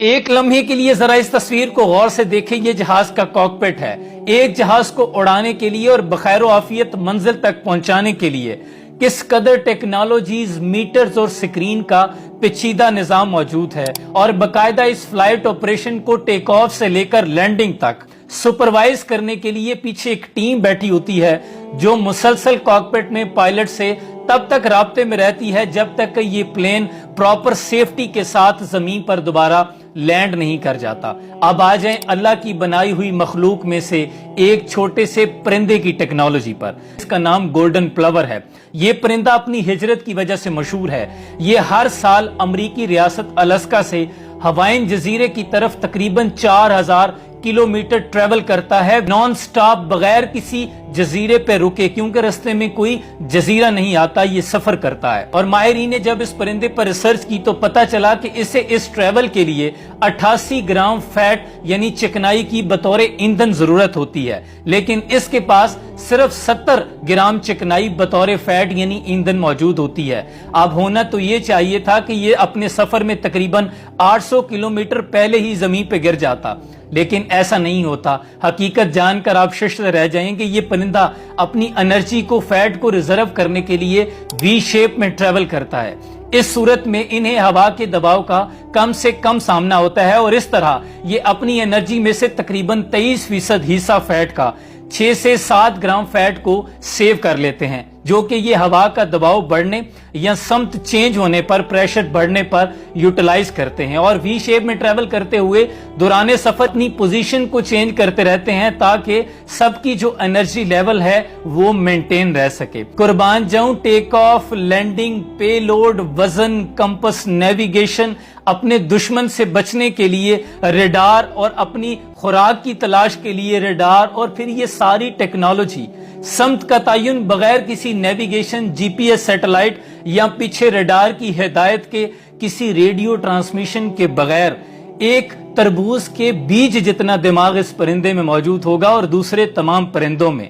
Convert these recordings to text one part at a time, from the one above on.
ایک لمحے کے لیے ذرا اس تصویر کو غور سے دیکھیں، یہ جہاز کا کاکپٹ ہے۔ ایک جہاز کو اڑانے کے لیے اور بخیر و عافیت منزل تک پہنچانے کے لیے کس قدر ٹیکنالوجیز، میٹرز اور سکرین کا پیچیدہ نظام موجود ہے، اور باقاعدہ اس فلائٹ آپریشن کو ٹیک آف سے لے کر لینڈنگ تک سپروائز کرنے کے لیے پیچھے ایک ٹیم بیٹھی ہوتی ہے جو مسلسل کاکپٹ میں پائلٹ سے تب تک رابطے میں رہتی ہے جب تک کہ یہ پلین پراپر سیفٹی کے ساتھ زمین پر دوبارہ لینڈ نہیں کر جاتا۔ اب آ جائیں اللہ کی بنائی ہوئی مخلوق میں سے ایک چھوٹے سے پرندے کی ٹیکنالوجی پر۔ اس کا نام گولڈن پلور ہے۔ یہ پرندہ اپنی ہجرت کی وجہ سے مشہور ہے۔ یہ ہر سال امریکی ریاست الاسکا سے ہوائن جزیرے کی طرف تقریباً 4000 کلومیٹر ٹریول کرتا ہے نان سٹاپ، بغیر کسی جزیرے پہ رکے، کیونکہ رستے میں کوئی جزیرہ نہیں آتا، یہ سفر کرتا ہے۔ اور ماہرین نے جب اس پرندے پر ریسرچ کی تو پتا چلا کہ اسے اس ٹریول کے لیے 88 گرام فیٹ یعنی چکنائی کی بطور ایندھن ضرورت ہوتی ہے، لیکن اس کے پاس صرف 70 گرام چکنائی بطور فیٹ یعنی ایندھن موجود ہوتی ہے۔ اب ہونا تو یہ چاہیے تھا کہ یہ اپنے سفر میں تقریباً 800 کلومیٹر پہلے ہی زمین پہ گر جاتا، لیکن ایسا نہیں ہوتا۔ حقیقت جان کر آپ ششدر رہ جائیں کہ یہ پرندہ اپنی انرجی کو، فیٹ کو ریزرو کرنے کے لیے وی شیپ میں ٹریول کرتا ہے۔ اس صورت میں انہیں ہوا کے دباؤ کا کم سے کم سامنا ہوتا ہے، اور اس طرح یہ اپنی انرجی میں سے تقریباً 23% حصہ فیٹ کا 6 سے 7 گرام فیٹ کو سیو کر لیتے ہیں، جو کہ یہ ہوا کا دباؤ بڑھنے یا سمت چینج ہونے پر، پریشر بڑھنے پر یوٹیلائز کرتے ہیں، اور وی شیپ میں ٹریول کرتے ہوئے دوران سفر اپنی پوزیشن کو چینج کرتے رہتے ہیں تاکہ سب کی جو انرجی لیول ہے وہ مینٹین رہ سکے۔ قربان جاؤں، ٹیک آف، لینڈنگ، پے لوڈ، وزن، کمپس، نیویگیشن، اپنے دشمن سے بچنے کے لیے ریڈار، اور اپنی خوراک کی تلاش کے لیے ریڈار، اور پھر یہ ساری ٹیکنالوجی سمت کا تعین بغیر کسی نیویگیشن، جی پی ایس سیٹلائٹ یا پیچھے ریڈار کی ہدایت کے، کسی ریڈیو ٹرانسمیشن کے بغیر، ایک تربوز کے بیج جتنا دماغ اس پرندے میں موجود ہوگا اور دوسرے تمام پرندوں میں۔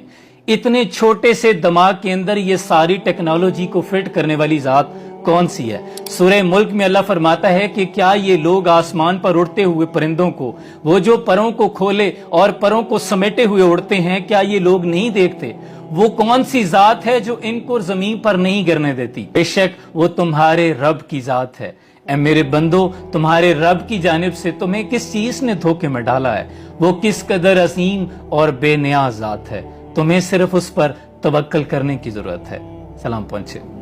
اتنے چھوٹے سے دماغ کے اندر یہ ساری ٹیکنالوجی کو فٹ کرنے والی ذات کون سی ہے؟ سورہ ملک میں اللہ فرماتا ہے کہ کیا یہ لوگ آسمان پر اڑتے ہوئے پرندوں کو، وہ جو پروں کو کھولے اور پروں کو سمیٹے ہوئے اڑتے ہیں، کیا یہ لوگ نہیں دیکھتے؟ وہ کون سی ذات ہے جو ان کو زمین پر نہیں گرنے دیتی؟ بے شک وہ تمہارے رب کی ذات ہے۔ اے میرے بندو، تمہارے رب کی جانب سے تمہیں کس چیز نے دھوکے میں ڈالا ہے؟ وہ کس قدر عظیم اور بے نیاز ذات ہے، تمہیں صرف اس پر توکل کرنے کی ضرورت ہے۔ سلام پہنچے۔